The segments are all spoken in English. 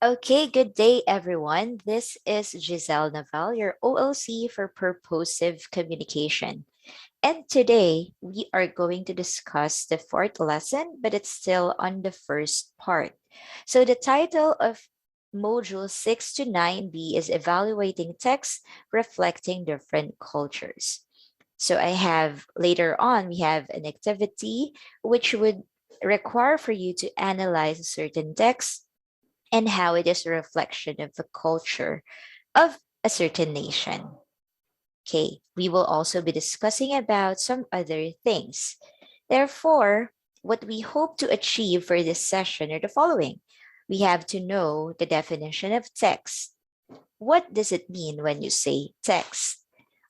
Okay, good day, everyone. This is Giselle Naval, your OLC for Purposive Communication. And today we are going to discuss the fourth lesson, but it's still on the first part. So the title of Module 6 to 9B is Evaluating Text Reflecting Different Cultures. So I have later on, we have an activity which would require for you to analyze a certain text and how it is a reflection of the culture of a certain nation. Okay, we will also be discussing about some other things. Therefore, what we hope to achieve for this session are the following. We have to know the definition of text. What does it mean when you say text?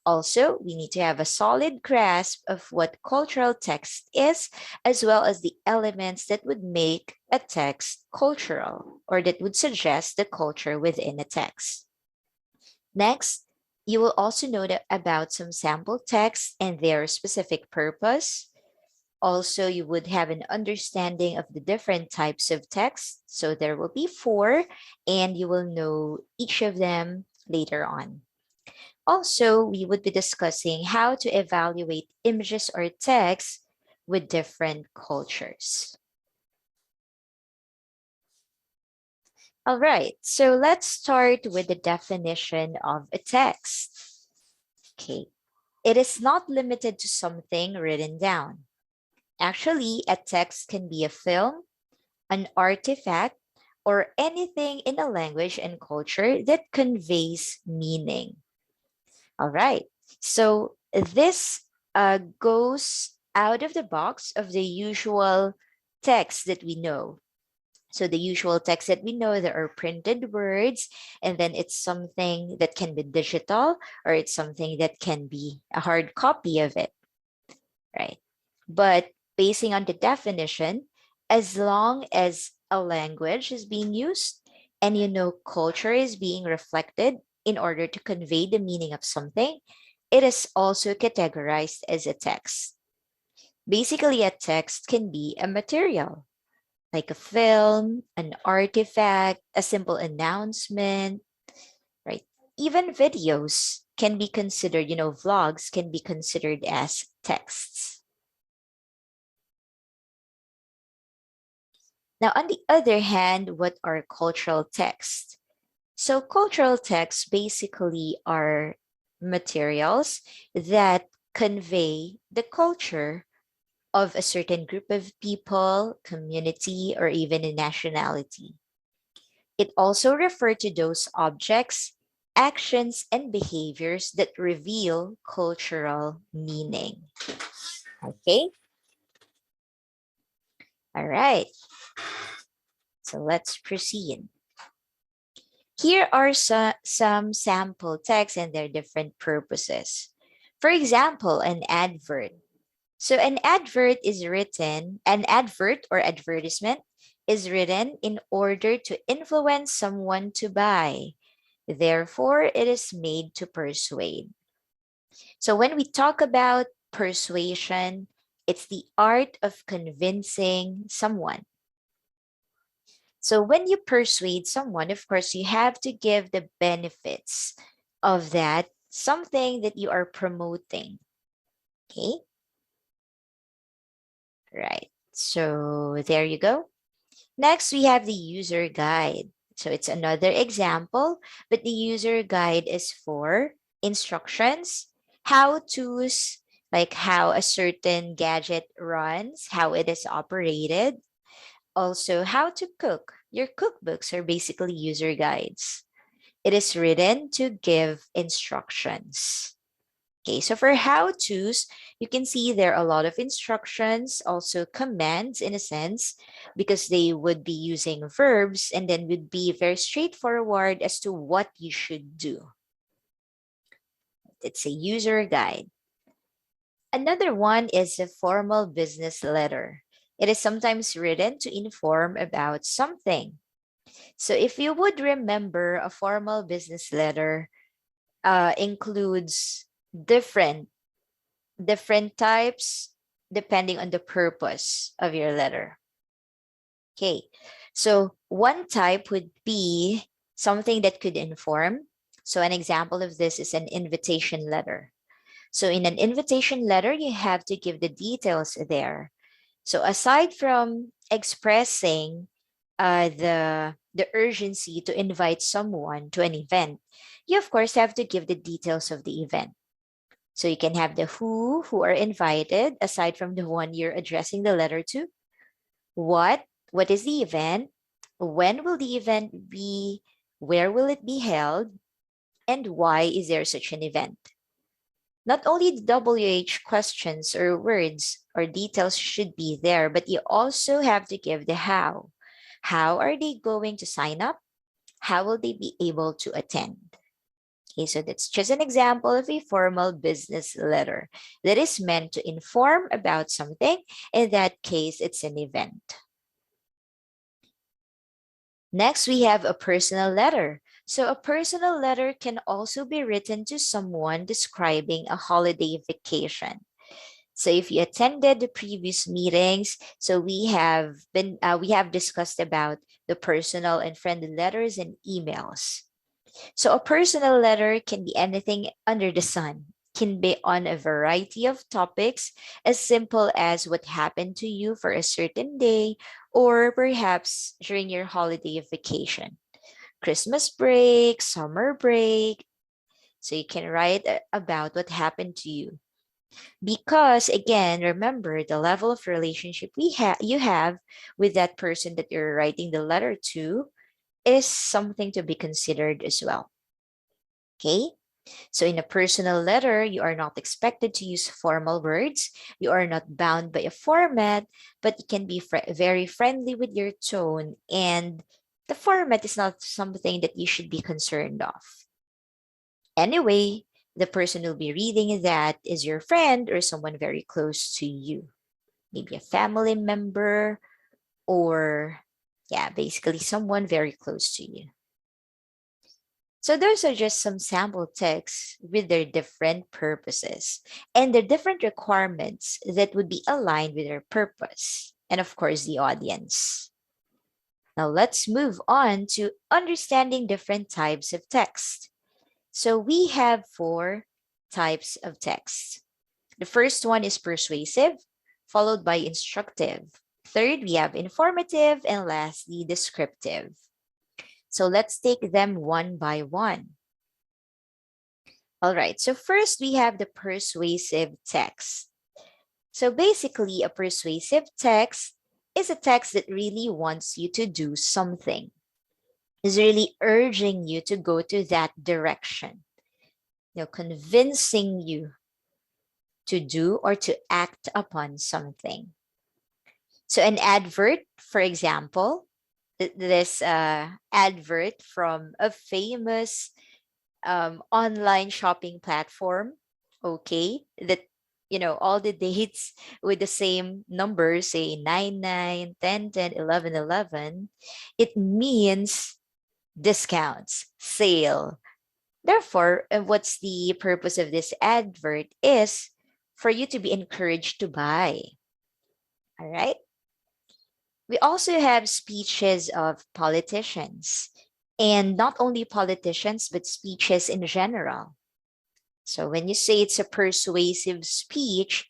Also, we need to have a solid grasp of what cultural text is, as well as the elements that would make a text cultural or that would suggest the culture within a text. Next, you will also know about some sample texts and their specific purpose. Also, you would have an understanding of the different types of text. So there will be 4, and you will know each of them later on. Also, we would be discussing how to evaluate images or text with different cultures. All right, so let's start with the definition of a text. Okay, it is not limited to something written down. Actually, a text can be a film, an artifact, or anything in a language and culture that conveys meaning. All right. So this goes out of the box of the usual text that we know. So the usual text that we know, there are printed words, and then it's something that can be digital, or it's something that can be a hard copy of it, right? But basing on the definition, as long as a language is being used and you know culture is being reflected in order to convey the meaning of something, it is also categorized as a text. Basically, a text can be a material, like a film, an artifact, a simple announcement, right? Even videos can be considered, vlogs can be considered as texts. Now, on the other hand, what are cultural texts? So, cultural texts basically are materials that convey the culture of a certain group of people, community, or even a nationality. It also refers to those objects, actions, and behaviors that reveal cultural meaning. Okay, all right, so let's proceed. Here are some sample texts and their different purposes. For example, an advert. So an advert or advertisement is written in order to influence someone to buy. Therefore, it is made to persuade. So when we talk about persuasion, it's the art of convincing someone. So when you persuade someone, of course, you have to give the benefits of that something that you are promoting. Okay. Right. So there you go. Next, we have the user guide. So it's another example, but the user guide is for instructions, how to's, like how a certain gadget runs, how it is operated. Also, how to cook. Your cookbooks are basically user guides. It is written to give instructions. Okay, so for how to's, you can see there are a lot of instructions, also commands in a sense, because they would be using verbs and then would be very straightforward as to what you should do. It's a user guide. Another one is a formal business letter. It is sometimes written to inform about something. So if you would remember, a formal business letter includes different types depending on the purpose of your letter. Okay, So one type would be something that could inform. So an example of this is an invitation letter. So in an invitation letter, you have to give the details there. So aside from expressing the urgency to invite someone to an event, you of course have to give the details of the event. So you can have the who are invited, aside from the one you're addressing the letter to. What is the event? When will the event be? Where will it be held? And why is there such an event? Not only the WH questions or words or details should be there, but you also have to give the how. How are they going to sign up? How will they be able to attend? Okay, so that's just an example of a formal business letter that is meant to inform about something. In that case, it's an event. Next, we have a personal letter. So a personal letter can also be written to someone describing a holiday vacation. So if you attended the previous meetings, so we have discussed about the personal and friendly letters and emails. So a personal letter can be anything under the sun, can be on a variety of topics, as simple as what happened to you for a certain day, or perhaps during your holiday vacation, Christmas break, summer break. So you can write about what happened to you. Because again, remember the level of relationship you have with that person that you're writing the letter to is something to be considered as well. Okay? So in a personal letter, you are not expected to use formal words. You are not bound by a format, but you can be very friendly with your tone, and the format is not something that you should be concerned of. Anyway, the person who'll be reading that is your friend or someone very close to you, maybe a family member, or yeah, basically someone very close to you. So those are just some sample texts with their different purposes and the different requirements that would be aligned with their purpose and of course the audience. Now let's move on to understanding different types of text. So we have 4 types of text. The first one is persuasive, followed by instructive. Third, we have informative, and lastly, descriptive. So let's take them one by one. All right, so first we have the persuasive text. So basically, a persuasive text is a text that really wants you to do something, is really urging you to go to that direction, convincing you to do or to act upon something. So an advert, for example, this advert from a famous online shopping platform, okay, that all the dates with the same numbers, say 99, 10, 10, 11, 11, it means discounts, sale. Therefore, what's the purpose of this advert is for you to be encouraged to buy. All right. We also have speeches of politicians, and not only politicians, but speeches in general. So when you say it's a persuasive speech,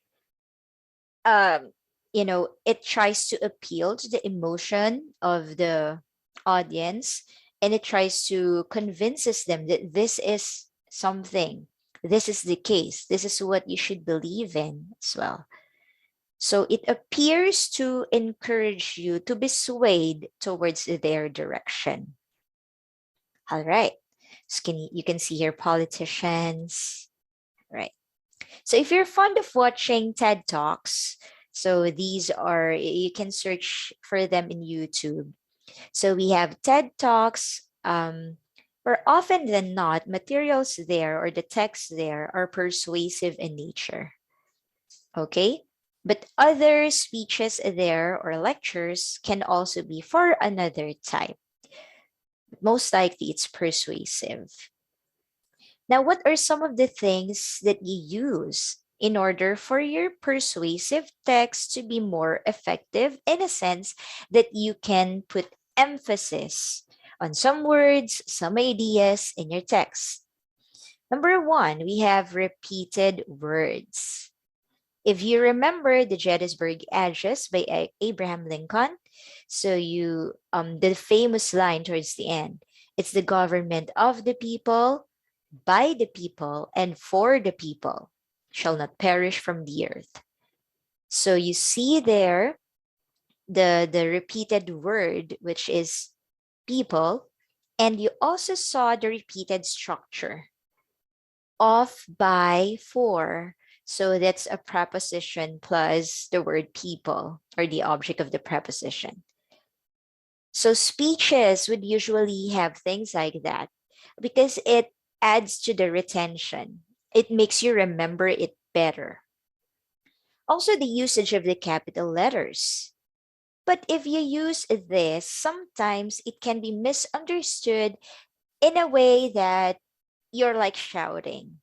um, it tries to appeal to the emotion of the audience, and it tries to convinces them that this is something, this is the case, this is what you should believe in as well. So it appears to encourage you to be swayed towards their direction. All right. So you can see here politicians, right? So if you're fond of watching TED Talks, so these are, you can search for them in YouTube. So we have TED Talks, where often than not, materials there or the text there are persuasive in nature. Okay? But other speeches there or lectures can also be for another type. Most likely it's persuasive. Now, what are some of the things that you use in order for your persuasive text to be more effective, in a sense that you can put emphasis on some words, some ideas in your text. Number one, we have repeated words. If you remember the Gettysburg Address by Abraham Lincoln, so the famous line towards the end, it's the government of the people, by the people, and for the people, shall not perish from the earth. So you see there the repeated word, which is people, and you also saw the repeated structure of, by, for. So that's a preposition plus the word people, or the object of the preposition. So speeches would usually have things like that because it adds to the retention. It makes you remember it better. Also, the usage of the capital letters. But if you use this, sometimes it can be misunderstood in a way that you're like shouting.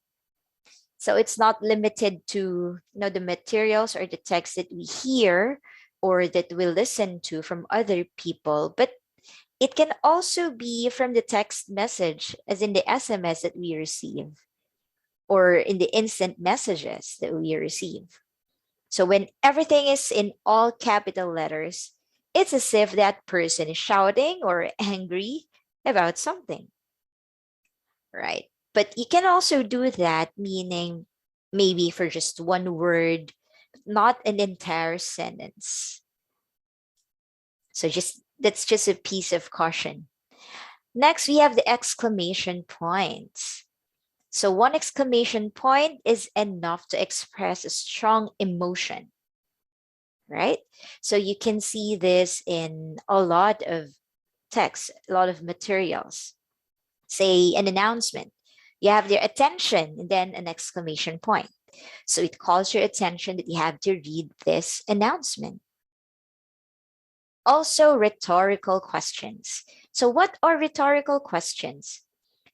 So it's not limited to the materials or the text that we hear or that we listen to from other people, but it can also be from the text message, as in the SMS that we receive, or in the instant messages that we receive. So when everything is in all capital letters, it's as if that person is shouting or angry about something, right? But you can also do that, meaning maybe for just one word, not an entire sentence. So that's just a piece of caution. Next, we have the exclamation points. So one exclamation point is enough to express a strong emotion, right? So you can see this in a lot of text, a lot of materials. Say an announcement, you have their attention and then an exclamation point. So it calls your attention that you have to read this announcement. Also, rhetorical questions. So what are rhetorical questions?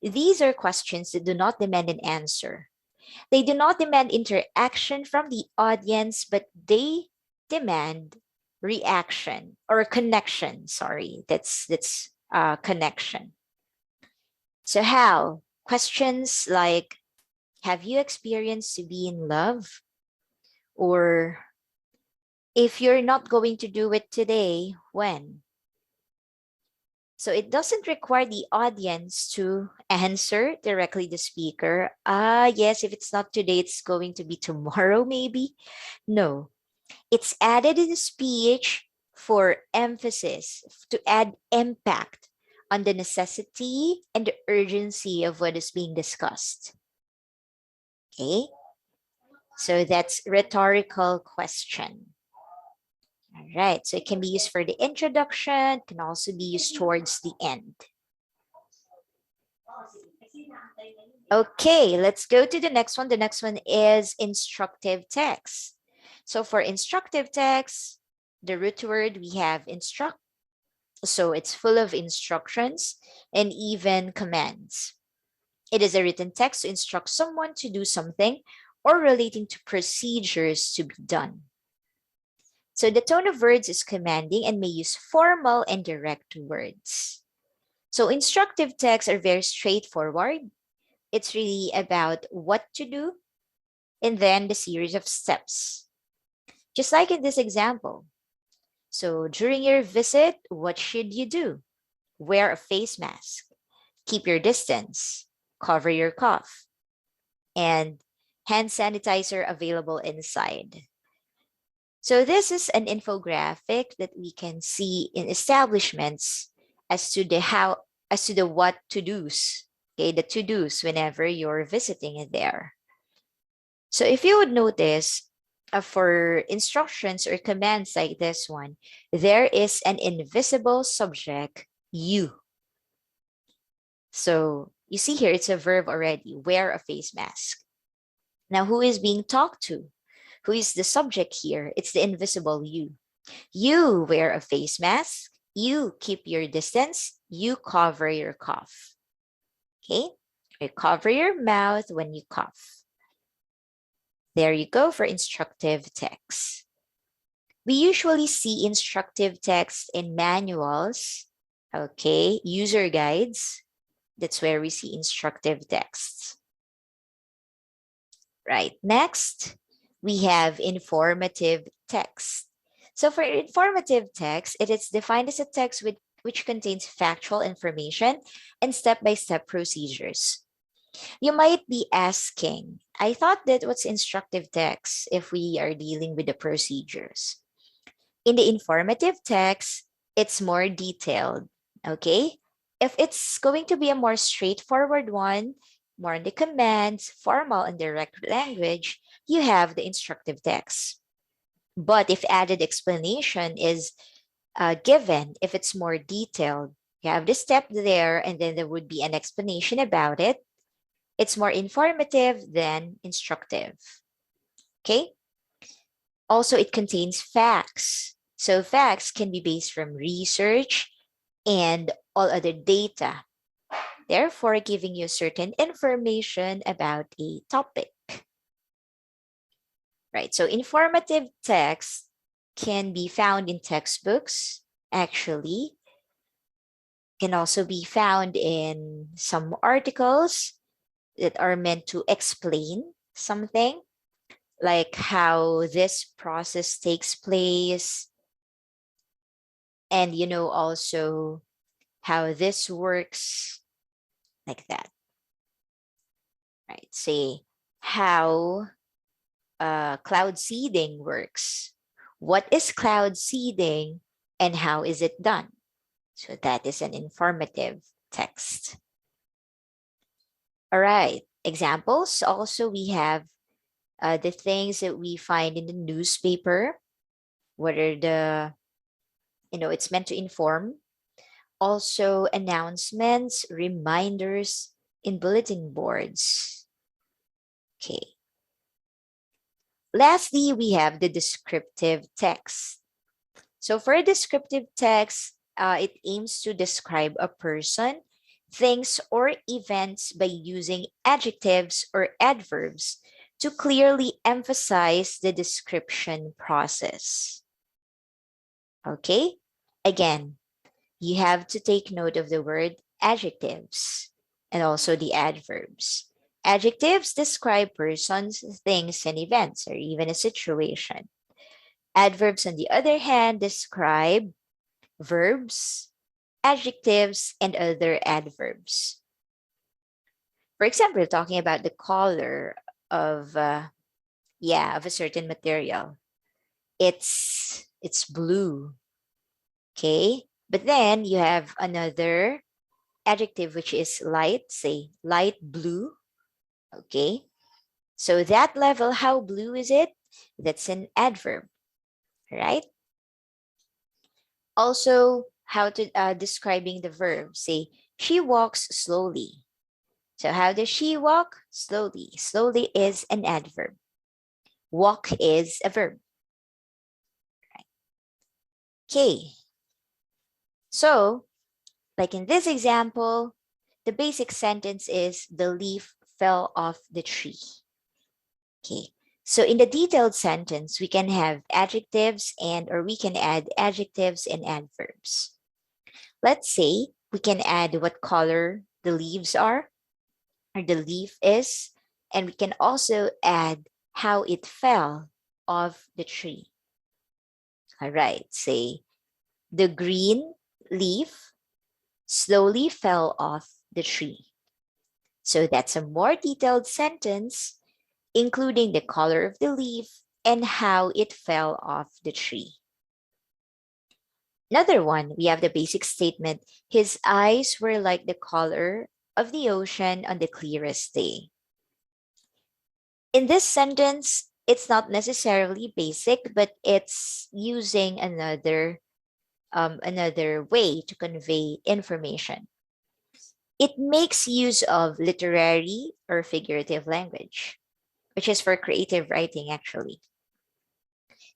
These are questions that do not demand an answer. They do not demand interaction from the audience, but they demand reaction or connection. Sorry, that's connection. So how? Questions like, have you experienced to be in love? Or if you're not going to do it today, when? So it doesn't require the audience to answer directly the speaker. Yes, if it's not today, it's going to be tomorrow, maybe. No, it's added in the speech for emphasis, to add impact on the necessity and the urgency of what is being discussed. Okay, so that's rhetorical question. All right, so it can be used for the introduction, can also be used towards the end. Okay, let's go to the next one. The next one is instructive text. So for instructive text, the root word we have instruct. So it's full of instructions and even commands. It is a written text to instruct someone to do something or relating to procedures to be done. So the tone of words is commanding and may use formal and direct words. So instructive texts are very straightforward. It's really about what to do and then the series of steps. Just like in this example. So during your visit, what should you do? Wear a face mask, keep your distance, cover your cough, and hand sanitizer available inside. So this is an infographic that we can see in establishments as to the what to do's. Okay, the to do's whenever you're visiting it there. So if you would notice, for instructions or commands like this one, there is an invisible subject, you. So you see here, it's a verb already, wear a face mask. Now, who is being talked to? Who is the subject here? It's the invisible you. You wear a face mask. You keep your distance. You cover your cough. Okay? You cover your mouth when you cough. There you go for instructive text. We usually see instructive text in manuals Okay, user guides. That's where we see instructive texts. Right, next, we have informative text. So for informative text, it is defined as a text which contains factual information and step-by-step procedures. You might be asking, I thought that what's instructive text if we are dealing with the procedures? In the informative text, it's more detailed, okay? If it's going to be a more straightforward one, more on the commands, formal and direct language, you have the instructive text. But if added explanation is given, if it's more detailed, you have the step there and then there would be an explanation about it. It's more informative than instructive, okay? Also, it contains facts. So facts can be based from research and all other data, therefore giving you certain information about a topic. Right, so informative text can be found in textbooks, actually, can also be found in some articles that are meant to explain something, like how this process takes place, and also how this works, like that, right? Say how cloud seeding works. What is cloud seeding and how is it done? So that is an informative text. All right, examples. Also, we have the things that we find in the newspaper, what are the, it's meant to inform. Also, announcements, reminders in bulletin boards. Okay. Lastly, we have the descriptive text. So for a descriptive text, it aims to describe a person, things, or events by using adjectives or adverbs to clearly emphasize the description process. Okay? Again, you have to take note of the word adjectives and also the adverbs. Adjectives describe persons, things, and events, or even a situation. Adverbs, on the other hand, describe verbs, adjectives, and other adverbs. For example, talking about the color of of a certain material. It's blue. Okay, but then you have another adjective which is light, say light blue. Okay, so that level, how blue is it? That's an adverb, right? Also, how to describing the verb, say she walks slowly. So how does she walk? Slowly. Slowly is an adverb. Walk is a verb. Okay, so like in this example, the basic sentence is the leaf fell off the tree. Okay, so in the detailed sentence, we can have adjectives or we can add adjectives and adverbs. Let's say we can add what color the leaves are or the leaf is, and we can also add how it fell off the tree. All right, say the green leaf slowly fell off the tree. So that's a more detailed sentence, including the color of the leaf and how it fell off the tree. Another one, we have the basic statement, his eyes were like the color of the ocean on the clearest day. In this sentence, it's not necessarily basic, but it's using another way to convey information. It makes use of literary or figurative language, which is for creative writing, actually.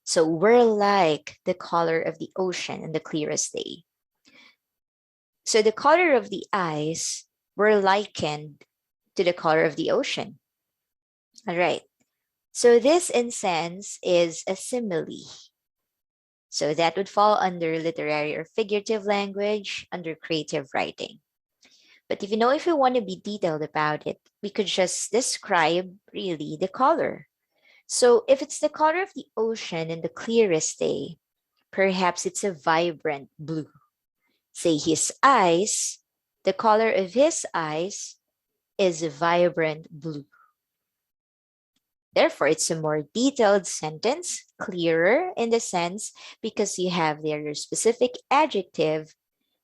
So we're like the color of the ocean on the clearest day. So the color of the eyes were likened to the color of the ocean. All right. So this, in sense, is a simile. So that would fall under literary or figurative language, under creative writing. But if we want to be detailed about it, we could just describe really the color. So if it's the color of the ocean in the clearest day, perhaps it's a vibrant blue. Say his eyes, the color of his eyes is a vibrant blue. Therefore, it's a more detailed sentence, clearer in the sense because you have there your specific adjective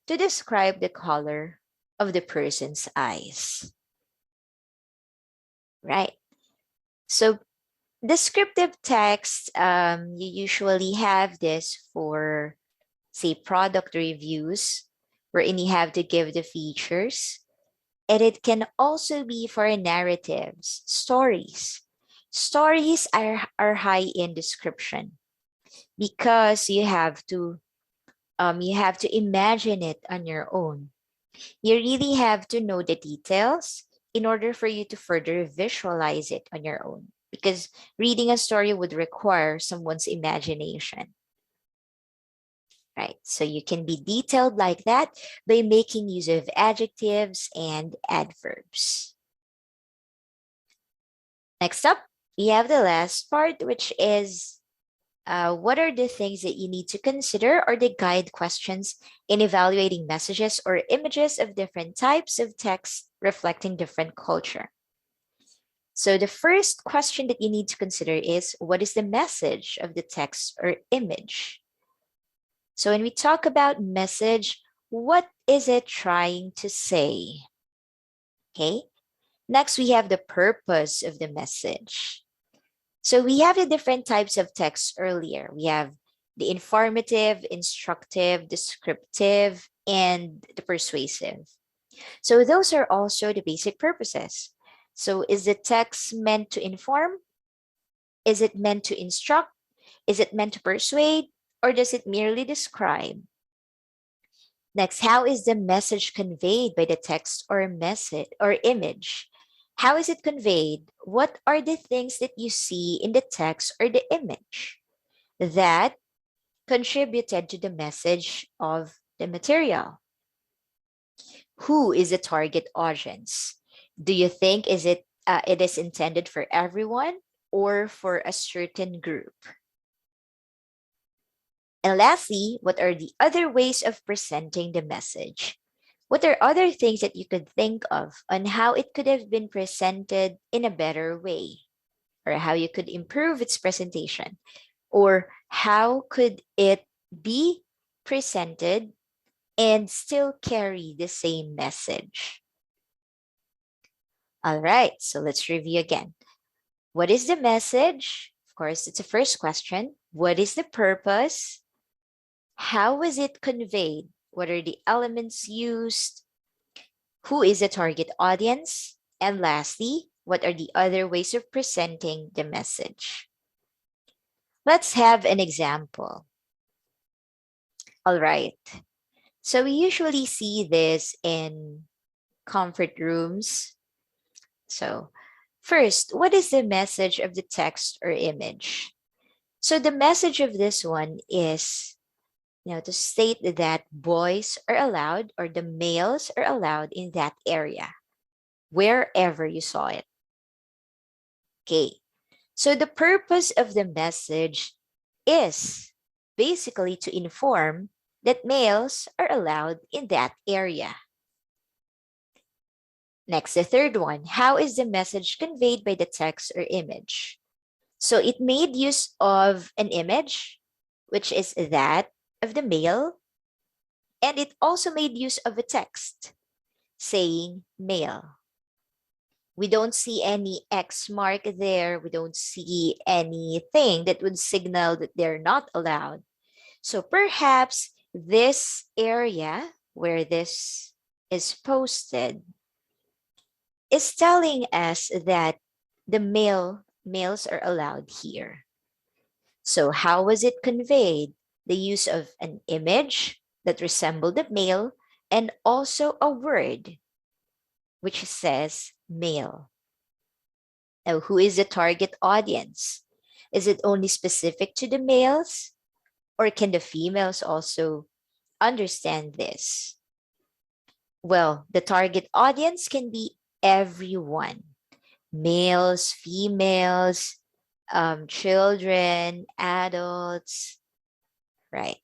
to describe the color of the person's eyes. Right. So descriptive text, you usually have this for, say, product reviews, wherein you have to give the features. And it can also be for narratives, stories. Stories are high in description because you have to imagine it on your own. You really have to know the details in order for you to further visualize it on your own, because reading a story would require someone's imagination. Right. So you can be detailed like that by making use of adjectives and adverbs. Next up, we have the last part, which is what are the things that you need to consider, or the guide questions in evaluating messages or images of different types of text reflecting different culture. So the first question that you need to consider is, what is the message of the text or image? So when we talk about message, what is it trying to say? Okay. Next, we have the purpose of the message. So we have the different types of text earlier. We have the informative, instructive, descriptive, and the persuasive. So those are also the basic purposes. So is the text meant to inform? Is it meant to instruct? Is it meant to persuade? Or does it merely describe? Next, how is the message conveyed by the text or message or image? How is it conveyed? What are the things that you see in the text or the image that contributed to the message of the material? Who is the target audience? Do you think it is intended for everyone or for a certain group? And lastly, what are the other ways of presenting the message? What are other things that you could think of on how it could have been presented in a better way, or how you could improve its presentation, or how could it be presented and still carry the same message? All right, so let's review again. What is the message? Of course, it's the first question. What is the purpose? How was it conveyed? What are the elements used? Who is the target audience? And lastly, what are the other ways of presenting the message? Let's have an example. All right. So we usually see this in comfort rooms. So first, what is the message of the text or image? So the message of this one is, to state that boys are allowed, or the males are allowed in that area, wherever you saw it. Okay. So the purpose of the message is basically to inform that males are allowed in that area. Next, the third one, how is the message conveyed by the text or image? So it made use of an image, which is that of the male, and it also made use of a text saying male. We don't see any X mark there. We don't see anything that would signal that they're not allowed. So perhaps this area where this is posted is telling us that the males are allowed here. So how was it conveyed? The use of an image that resembled the male, and also a word which says male. Now, who is the target audience? Is it only specific to the males, Or can the females also understand this? Well, the target audience can be everyone, males, females, children, adults, right?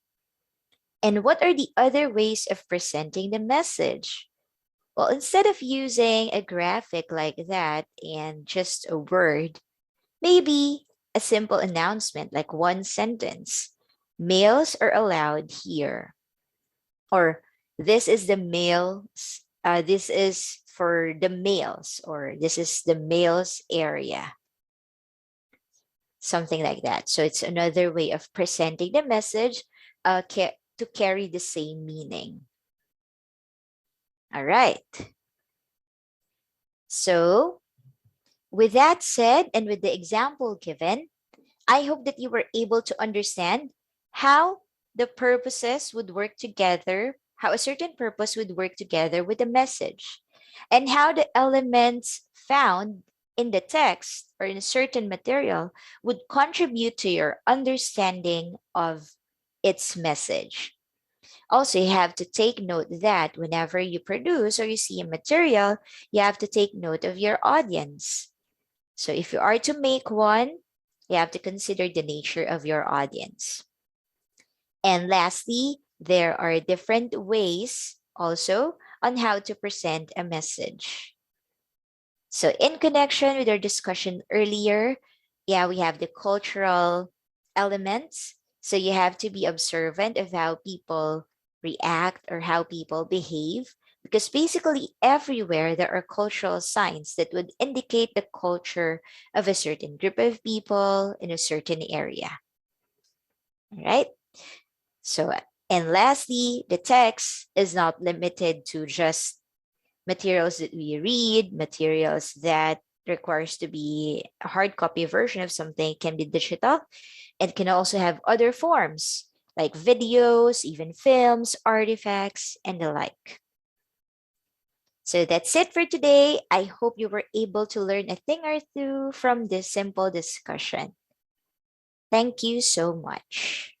And what are the other ways of presenting the message? Well, instead of using a graphic like that and just a word, maybe a simple announcement like one sentence. Males are allowed here. Or this is the males, this is for the males, or this is the males area. Something like that. So it's another way of presenting the message to carry the same meaning. All right. So with that said, and with the example given, I hope that you were able to understand how the purposes would work together, how a certain purpose would work together with the message, and how the elements found in the text or in a certain material would contribute to your understanding of its message. Also, you have to take note that whenever you produce or you see a material, you have to take note of your audience. So if you are to make one, you have to consider the nature of your audience. And lastly, there are different ways also on how to present a message. So in connection with our discussion earlier, yeah, we have the cultural elements. So you have to be observant of how people react or how people behave, because basically everywhere there are cultural signs that would indicate the culture of a certain group of people in a certain area. All right. So, and lastly, the text is not limited to just materials that we read, materials that requires to be a hard copy version of something. It can be digital. It can also have other forms like videos, even films, artifacts, and the like. So that's it for today. I hope you were able to learn a thing or two from this simple discussion. Thank you so much.